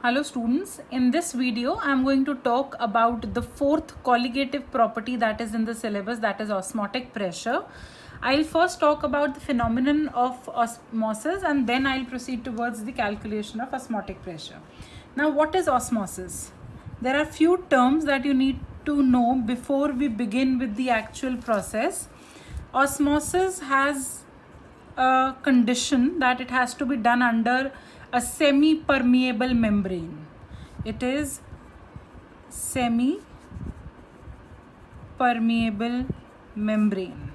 Hello students, in this video I am going to talk about the fourth colligative property that is in the syllabus, that is osmotic pressure. I'll first talk about the phenomenon of osmosis and then I'll proceed towards the calculation of osmotic pressure. Now what is osmosis? There are few terms that you need to know before we begin with the actual process. Osmosis has a condition that it has to be done under a semi-permeable membrane. It is semi-permeable membrane.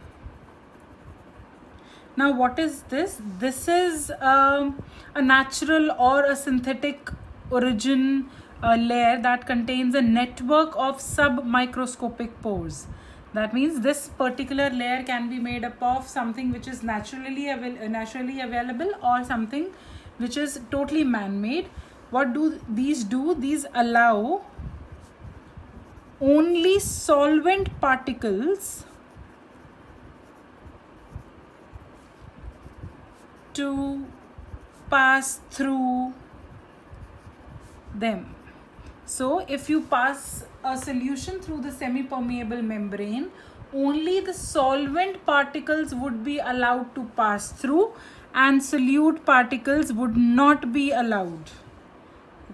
Now what is this? This is a natural or a synthetic origin layer that contains a network of submicroscopic pores. That means this particular layer can be made up of something which is naturally available or something which is totally man-made. What do these do? These allow only solvent particles to pass through them. So if you pass a solution through the semi-permeable membrane, only the solvent particles would be allowed to pass through and solute particles would not be allowed,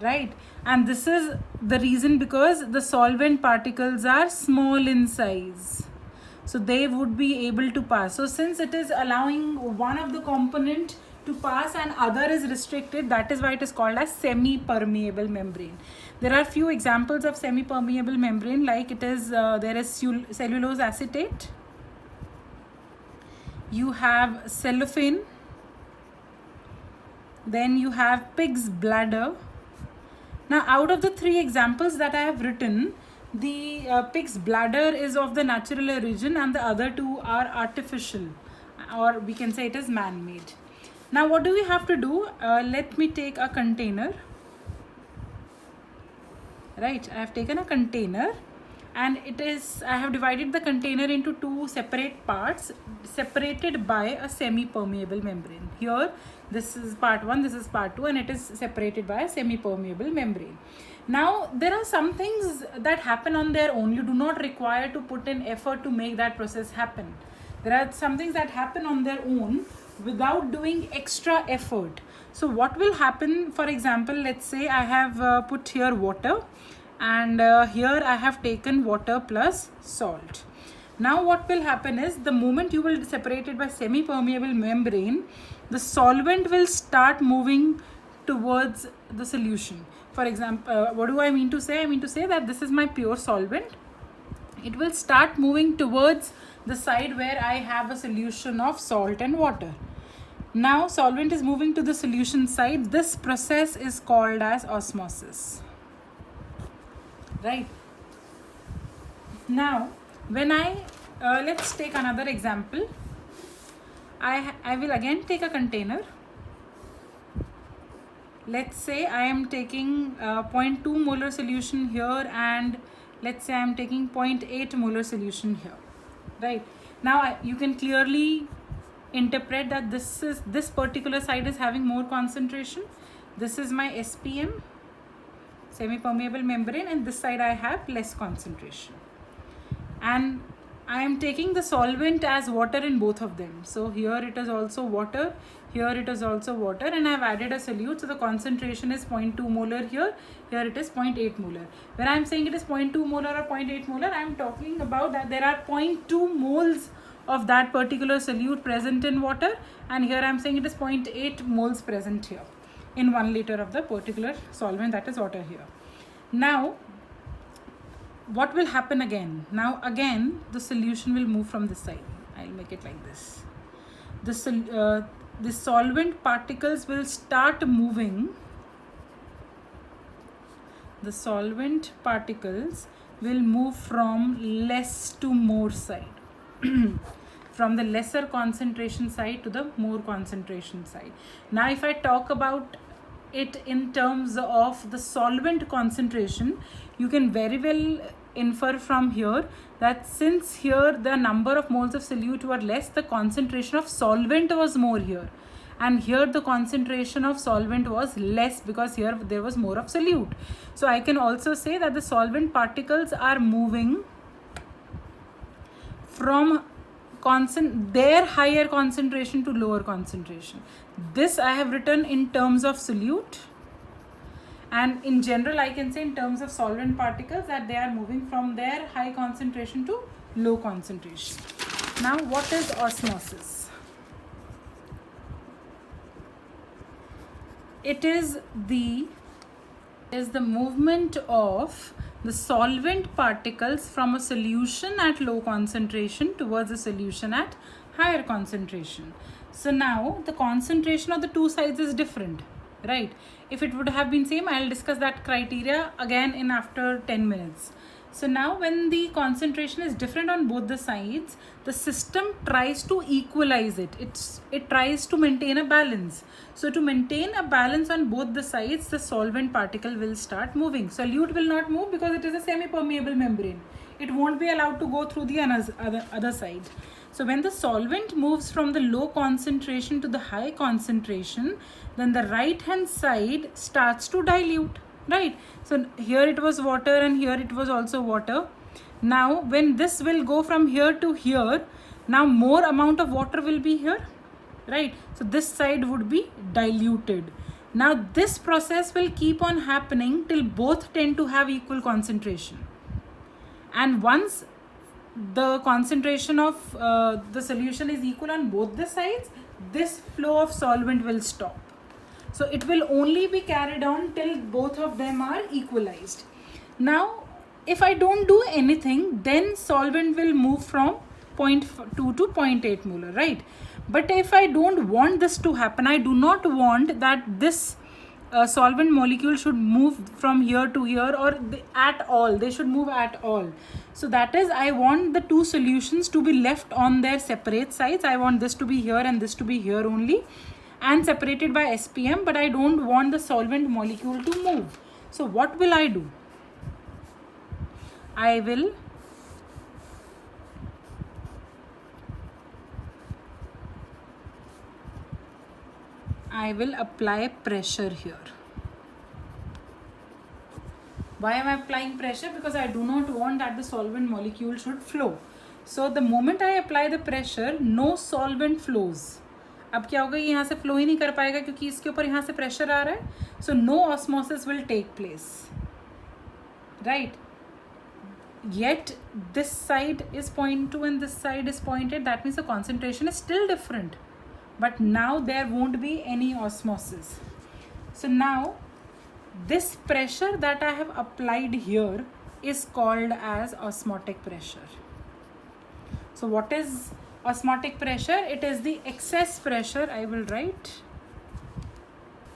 right? And this is the reason because the solvent particles are small in size, so they would be able to pass. So since it is allowing one of the component to pass and other is restricted, that is why it is called as semi-permeable membrane. There are few examples of semi-permeable membrane, like it is there is cellulose acetate, you have cellophane, then you have pig's bladder. Now out of the three examples that I have written, the pig's bladder is of the natural origin and the other two are artificial, or we can say it is man-made. Now what do we have to do? Let me take a container. Right, I have taken a container and I have divided the container into two separate parts separated by a semi-permeable membrane. Here this is part 1, this is part 2, and it is separated by a semi-permeable membrane. Now there are some things that happen on their own. You do not require to put in effort to make that process happen. There are some things that happen on their own without doing extra effort. So what will happen, for example, let's say I have put here water and here I have taken water plus salt. Now what will happen is, the moment you will separate it by semi-permeable membrane, the solvent will start moving towards the solution. For example, what do I mean to say? I mean to say that this is my pure solvent. It will start moving towards the side where I have a solution of salt and water. Now solvent is moving to the solution side. This process is called as osmosis, right? Now when let's take another example. I will again take a container. Let's say I am taking 0.2 molar solution here and let's say I am taking 0.8 molar solution here, right? Now you can clearly interpret that this particular side is having more concentration. This is my SPM, semi-permeable membrane, and this side I have less concentration, and I am taking the solvent as water in both of them. So here it is also water, here it is also water, and I have added a solute. So the concentration is 0.2 molar here it is 0.8 molar. When I am saying it is 0.2 molar or 0.8 molar, I am talking about that there are 0.2 moles of that particular solute present in water, and here I am saying it is 0.8 moles present here in 1 liter of the particular solvent, that is water here. Now what will happen again? Now again the solution will move from this side. I'll make it like this. The solvent particles will start moving. The solvent particles will move from less to more side. From the lesser concentration side to the more concentration side. Now if I talk about it in terms of the solvent concentration, you can very well infer from here that since here the number of moles of solute were less, the concentration of solvent was more here, and here the concentration of solvent was less because here there was more of solute. So I can also say that the solvent particles are moving from their higher concentration to lower concentration. This I have written in terms of solute, and in general I can say in terms of solvent particles that they are moving from their high concentration to low concentration. Now what is osmosis? It is the movement of the solvent particles from a solution at low concentration towards a solution at higher concentration. So now the concentration of the two sides is different, right? If it would have been same, I'll discuss that criteria again in after 10 minutes. So now when the concentration is different on both the sides, the system tries to equalize it. It tries to maintain a balance. So to maintain a balance on both the sides, the solvent particle will start moving. Solute will not move because it is a semi-permeable membrane. It won't be allowed to go through the other side. So when the solvent moves from the low concentration to the high concentration, then the right hand side starts to dilute. Right, so here it was water and here it was also water. Now when this will go from here to here, now more amount of water will be here, right? So this side would be diluted. Now this process will keep on happening till both tend to have equal concentration, and once the concentration of the solution is equal on both the sides, this flow of solvent will stop. So it will only be carried on till both of them are equalized. Now if I don't do anything, then solvent will move from 0.2 to 0.8 molar, right? But if I don't want this to happen, I do not want that this solvent molecule should move from here to here or at all. They should move at all. So that is, I want the two solutions to be left on their separate sides. I want this to be here and this to be here only, and separated by SPM, but I don't want the solvent molecule to move. So what will I do? I will apply pressure here. Why am I applying pressure? Because I do not want that the solvent molecule should flow. So the moment I apply the pressure, no solvent flows. अब क्या होगा, यहाँ से flow ही नहीं कर पाएगा क्योंकि इसके ऊपर यहाँ से प्रेशर आ रहा है. So no osmosis will take place, right? Yet this side is 0.2 and this side is 0.8. That means the concentration is still different, but now there won't be any osmosis. So now this pressure that I have applied here is called as osmotic pressure. So what is osmotic pressure? It is the excess pressure. I will write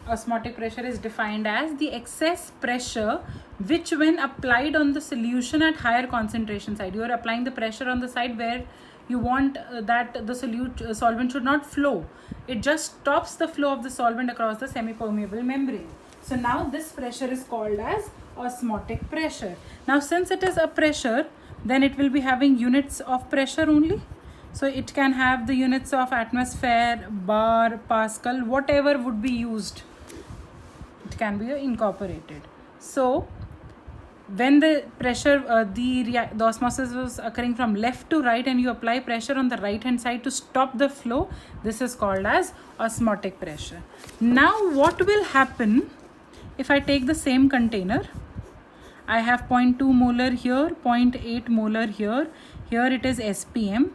osmotic pressure is defined as the excess pressure which when applied on the solution at higher concentration side, you are applying the pressure on the side where you want that the solvent should not flow. It just stops the flow of the solvent across the semi-permeable membrane. So now this pressure is called as osmotic pressure. Now since it is a pressure, then it will be having units of pressure only. So it can have the units of atmosphere, bar, Pascal, whatever would be used. It can be incorporated. So when the pressure, the osmosis was occurring from left to right and you apply pressure on the right hand side to stop the flow, this is called as osmotic pressure. Now what will happen if I take the same container? I have 0.2 molar here, 0.8 molar here. Here it is SPM.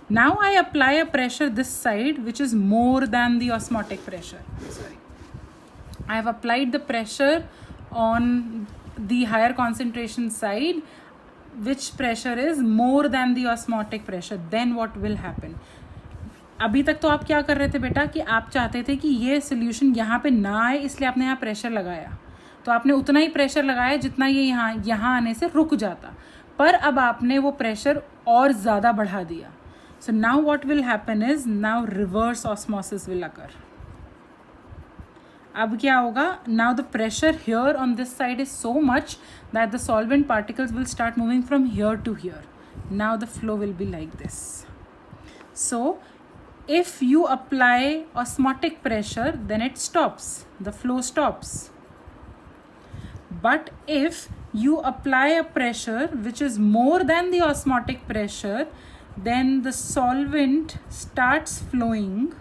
Now I apply a pressure this side which is more than the osmotic pressure. Sorry. I have applied the pressure on the higher concentration side, which pressure is more than the osmotic pressure. Then what will happen? अभी तक तो आप क्या कर रहे थे बेटा कि आप चाहते थे कि ये सोल्यूशन यहाँ पे ना आए, इसलिए आपने यहाँ प्रेशर लगाया. तो आपने उतना ही प्रेशर लगाया जितना ये यहाँ आने से रुक जाता, पर अब आपने वो प्रेशर और ज़्यादा बढ़ा दिया. So now what will happen is now reverse osmosis will occur. अब क्या होगा? Now the pressure here on this side is so much that the solvent particles will start moving from here to here. Now the flow will be like this. So if you apply osmotic pressure, then it stops, the flow stops. But if you apply a pressure which is more than the osmotic pressure, then the solvent starts flowing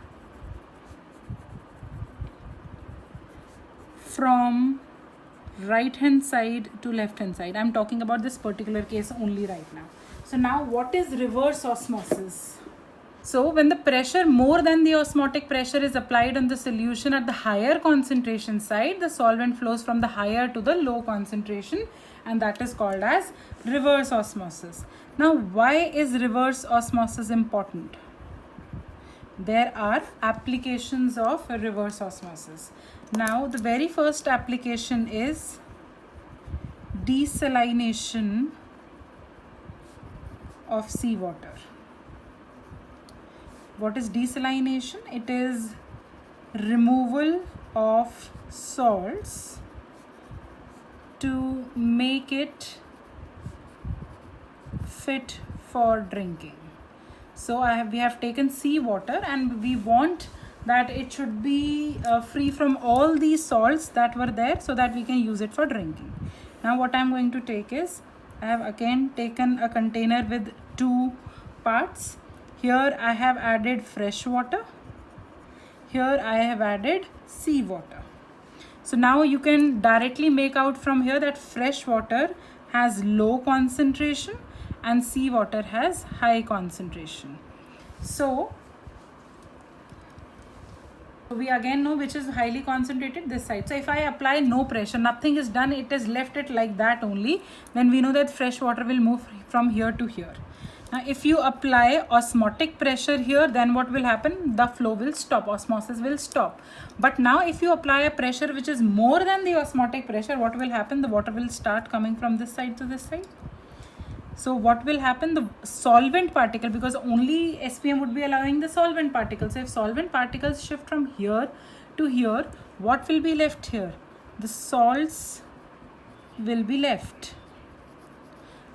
from right hand side to left hand side. I'm talking about this particular case only right now. So now what is reverse osmosis? So when the pressure more than the osmotic pressure is applied on the solution at the higher concentration side, the solvent flows from the higher to the low concentration, and that is called as reverse osmosis. Now why is reverse osmosis important? There are applications of reverse osmosis. Now the very first application is desalination of seawater. What is desalination? It is removal of salts to make it fit for drinking. So we have taken seawater and we want that it should be free from all these salts that were there so that we can use it for drinking. Now what I'm going to take is, I have again taken a container with two parts. Here I have added fresh water. Here I have added seawater. So now you can directly make out from here that fresh water has low concentration and seawater has high concentration. So we again know which is highly concentrated, this side. So if I apply no pressure, nothing is done, it is left it like that only, then we know that fresh water will move from here to here. Now if you apply osmotic pressure here, then what will happen? The flow will stop, osmosis will stop. But now if you apply a pressure which is more than the osmotic pressure, what will happen? The water will start coming from this side to this side. So what will happen? The solvent particle, because only SPM would be allowing the solvent particles. So if solvent particles shift from here to here, what will be left here? The salts will be left.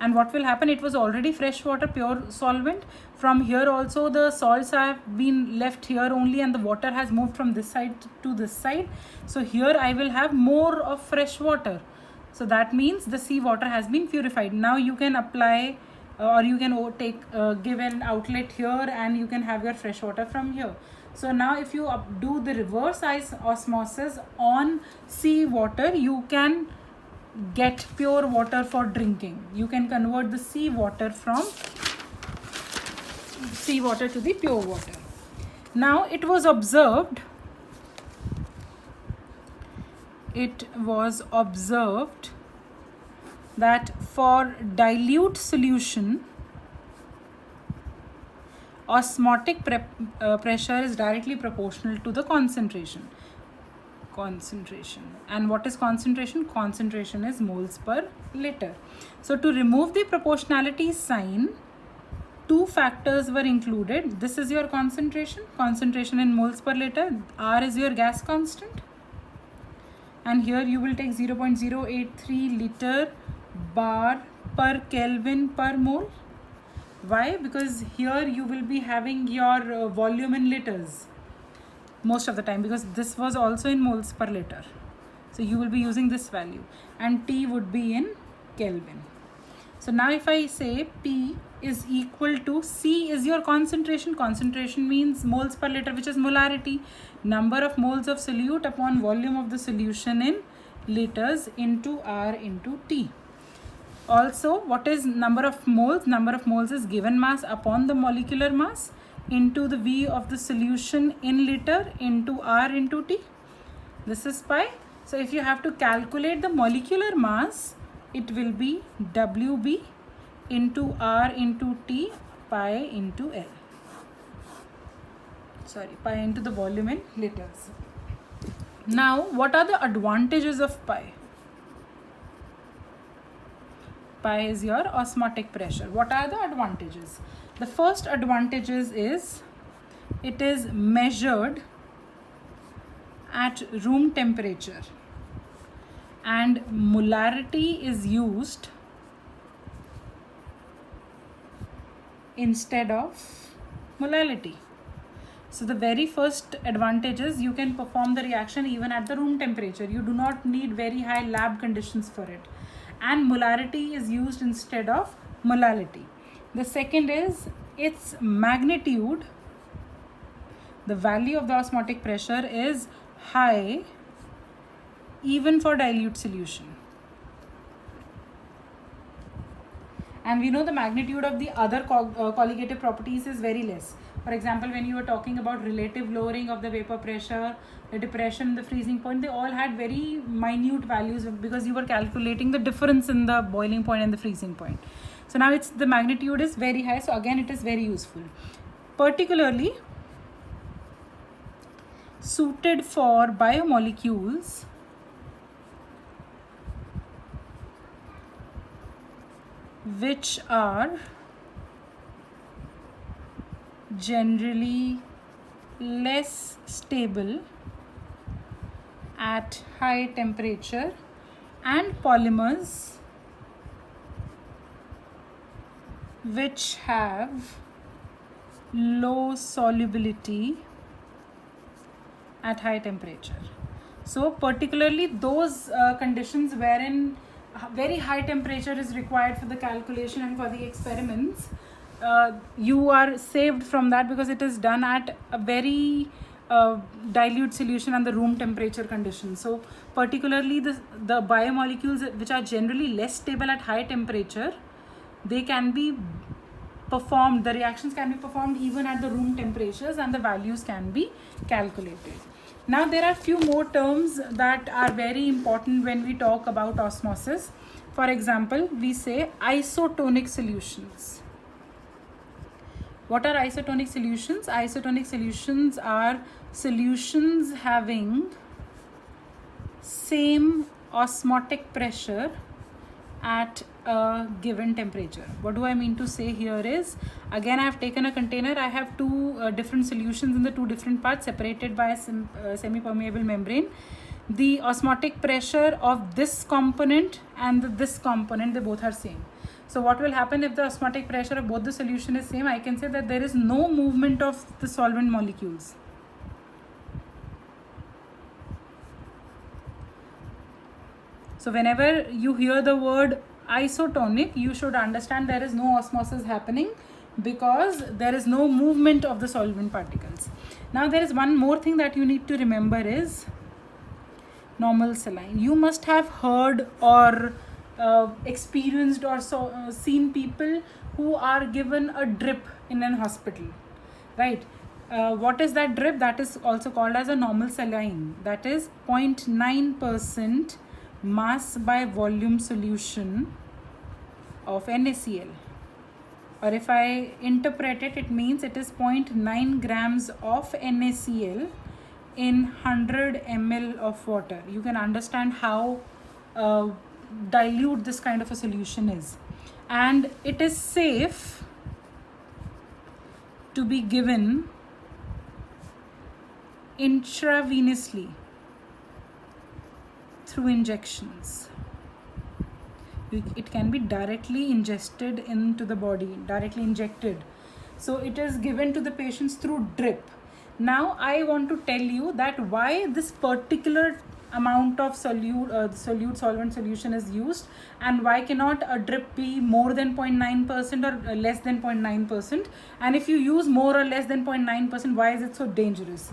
And what will happen? It was already fresh water, pure solvent. From here also the salts have been left here only, and the water has moved from this side to this side. So here I will have more of fresh water. So that means the seawater has been purified. Now you can apply or you can give an outlet here and you can have your fresh water from here. So now if you do the reverse osmosis on seawater, you can get pure water for drinking. You can convert the seawater from seawater to the pure water. Now it was observed that for dilute solution, osmotic pressure is directly proportional to the concentration. And what is concentration? Concentration is moles per liter. So to remove the proportionality sign, two factors were included. This is your concentration in moles per liter. R is your gas constant, and here you will take 0.083 liter bar per Kelvin per mole. Why? Because here you will be having your volume in liters most of the time, because this was also in moles per liter. So you will be using this value, and T would be in Kelvin. So now if I say P is equal to, C is your concentration. Concentration means moles per liter, which is molarity. Number of moles of solute upon volume of the solution in liters into R into T. Also, what is number of moles? Number of moles is given mass upon the molecular mass into the V of the solution in liter into R into T. This is pi. So if you have to calculate the molecular mass, it will be WB into R into T, pi into L. Pi into the volume in liters. Now, what are the advantages of pi? Pi is your osmotic pressure. What are the advantages? The first advantages is it is measured at room temperature, and molarity is used instead of molality. So the very first advantage is you can perform the reaction even at the room temperature. You do not need very high lab conditions for it. And molarity is used instead of molality. The second is its magnitude. The value of the osmotic pressure is high even for dilute solution. And we know the magnitude of the other colligative properties is very less. For example, when you were talking about relative lowering of the vapor pressure, the depression, the freezing point, they all had very minute values because you were calculating the difference in the boiling point and the freezing point. So now the magnitude is very high, so again it is very useful. Particularly suited for biomolecules which are generally less stable at high temperature, and polymers which have low solubility at high temperature. So particularly those conditions wherein very high temperature is required for the calculation and for the experiments, you are saved from that because it is done at a very dilute solution and the room temperature conditions. So particularly the biomolecules which are generally less stable at high temperature, they can be performed, the reactions can be performed even at the room temperatures and the values can be calculated. Now there are few more terms that are very important when we talk about osmosis. For example, we say isotonic solutions. What are isotonic solutions? Isotonic solutions are solutions having same osmotic pressure at a given temperature. What do I mean to say here is, again I have taken a container, I have two different solutions in the two different parts separated by a semi-permeable membrane. The osmotic pressure of this component and this component, they both are same. So what will happen if the osmotic pressure of both the solution is same? I can say that there is no movement of the solvent molecules. So whenever you hear the word isotonic, you should understand there is no osmosis happening because there is no movement of the solvent particles. Now there is one more thing that you need to remember is normal saline. You must have heard or experienced or seen people who are given a drip in an hospital, right? What is that drip? That is also called as a normal saline. That is 0.9% mass by volume solution of NaCl. Or if I interpret it, it means it is 0.9 grams of NaCl in 100 ml of water. You can understand how dilute this kind of a solution is. And it is safe to be given intravenously through injections. It can be directly ingested into the body, directly injected. So it is given to the patients through drip. Now I want to tell you that why this particular amount of solute solvent solution is used, and why cannot a drip be more than 0.9% or less than 0.9%, and if you use more or less than 0.9%, why is it so dangerous?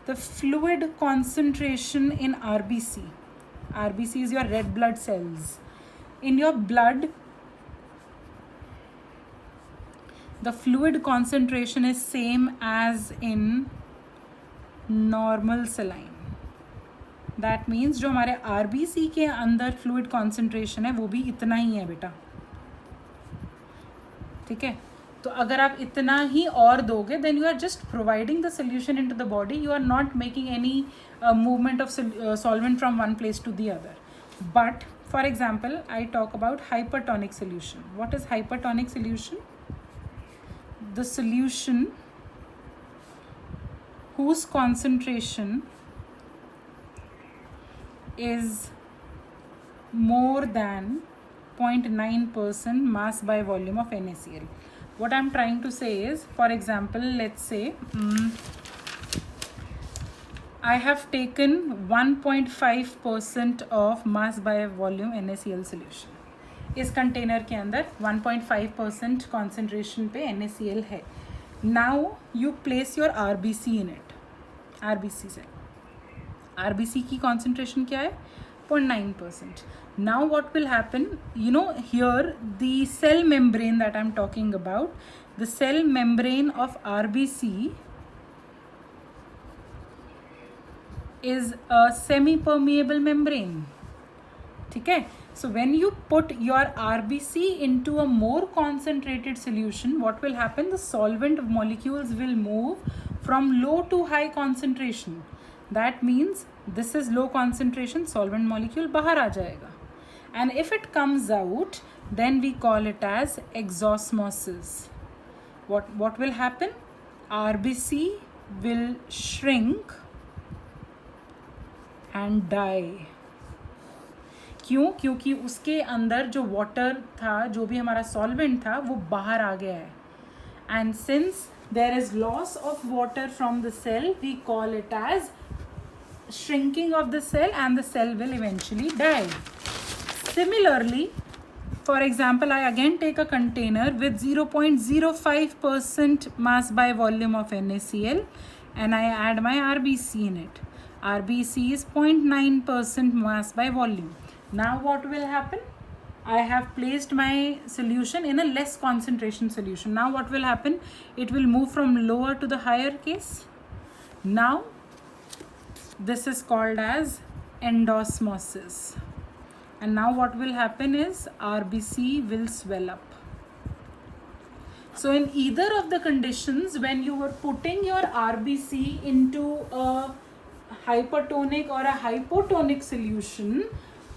The fluid concentration in RBC is your red blood cells. In your blood, the fluid concentration is same as in normal saline. That means जो हमारे RBC के अंदर fluid concentration है वो भी इतना ही है बेटा, ठीक है? तो अगर आप इतना ही और दोगे, then you are just providing the solution into the body. You are not making any movement of solvent from one place to the other. But for example, I talk about hypertonic solution. What is hypertonic solution? The solution whose concentration is more than 0.9% mass by volume of NaCl. what I'm trying to say is, for example, let's say I have taken 1.5% of mass by volume NaCl solution. इस container के अंदर 1.5% concentration पे NaCl है. Now you place your RBC in it. RBC से RBC की concentration क्या है? 0.9%. Now what will happen, you know, here the cell membrane that I'm talking about, the cell membrane of RBC is a semi-permeable membrane. ठीक है? So when you put your RBC into a more concentrated solution, what will happen? The solvent molecules will move from low to high concentration. That means this is low concentration, solvent molecule बाहर आ जाएगा. And if it comes out, then we call it as exosmosis. What will happen? RBC will shrink and die. क्यों? क्योंकि उसके अंदर जो water था, जो भी हमारा सॉल्वेंट था, वो बाहर आ गया है. And since there is loss of water from the cell, we call it as shrinking of the cell, and the cell will eventually die. Similarly, for example, I again take a container with 0.05% mass by volume of NaCl and I add my RBC in it. RBC is 0.9% mass by volume. Now what will happen? I have placed my solution in a less concentration solution. Now what will happen? It will move from lower to the higher case. Now this is called as endosmosis. And now what will happen is RBC will swell up. So in either of the conditions, when you were putting your RBC into a hypertonic or a hypotonic solution,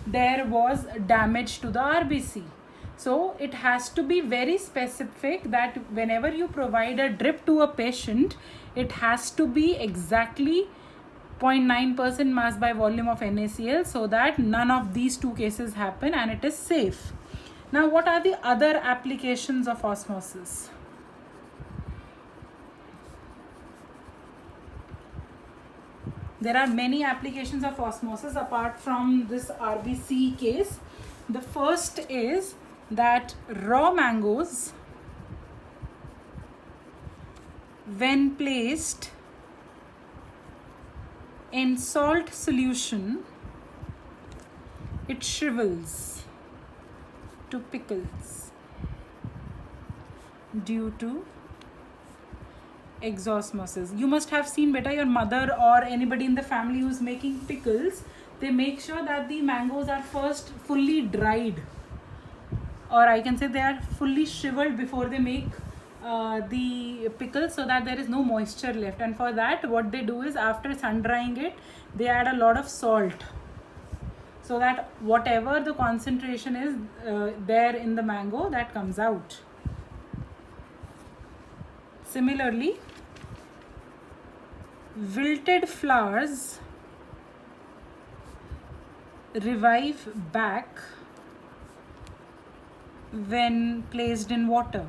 there was damage to the RBC. So it has to be very specific that whenever you provide a drip to a patient, it has to be exactly 0.9% mass by volume of NaCl, so that none of these two cases happen and it is safe. Now what are the other applications of osmosis? There are many applications of osmosis apart from this RBC case. The first is that raw mangoes, when placed in salt solution, it shrivels to pickles due to exosmosis. You must have seen, beta, your mother or anybody in the family who's making pickles, they make sure that the mangoes are first fully dried, or I can say they are fully shriveled before they make the pickle, so that there is no moisture left. And for that, what they do is, after sun drying it, they add a lot of salt, so that whatever the concentration is there in the mango, that comes out. Similarly, wilted flowers revive back when placed in water.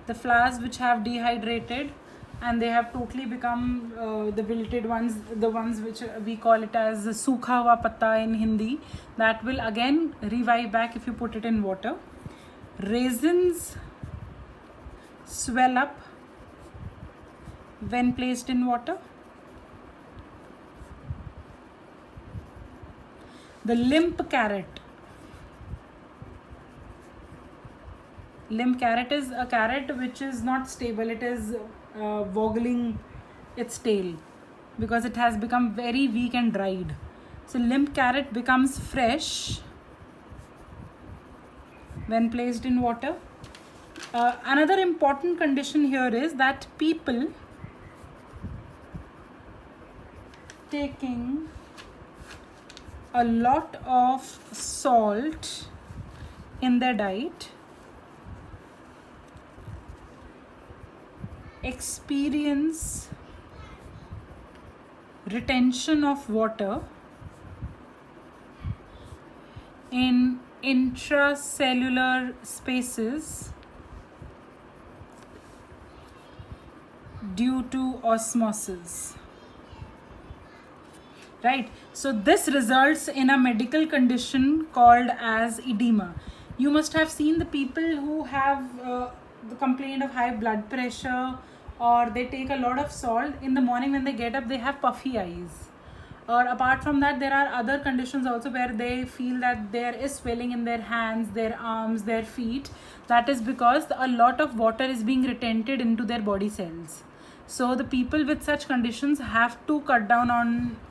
The flowers which have dehydrated and they have totally become the wilted ones, the ones which we call it as sukha hua patta in Hindi, that will again revive back if you put it in water. Raisins swell up when placed in water. The limp carrot. Limp carrot is a carrot which is not stable. It is woggling its tail because it has become very weak and dried. So limp carrot becomes fresh when placed in water. Another important condition here is that people taking a lot of salt in their diet experience retention of water in intracellular spaces due to osmosis. Right, so this results in a medical condition called as edema. You must have seen the people who have the complaint of high blood pressure, or they take a lot of salt in the morning. When they get up, they have puffy eyes. Or apart from that, there are other conditions also where they feel that there is swelling in their hands, their arms, their feet. That is because a lot of water is being retented into their body cells. So the people with such conditions have to cut down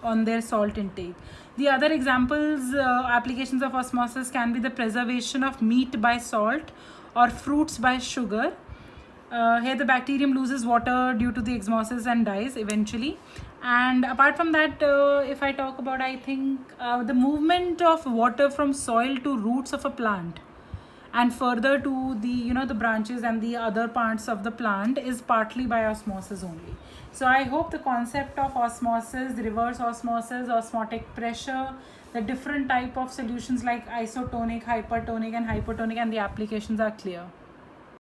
on their salt intake. The other examples, applications of osmosis can be the preservation of meat by salt or fruits by sugar. Here the bacterium loses water due to the osmosis and dies eventually. And apart from that, if I talk about, I think the movement of water from soil to roots of a plant and further to the the branches and the other parts of the plant is partly by osmosis only. So I hope the concept of osmosis, reverse osmosis, osmotic pressure, the different type of solutions like isotonic, hypertonic and hypotonic, and the applications are clear.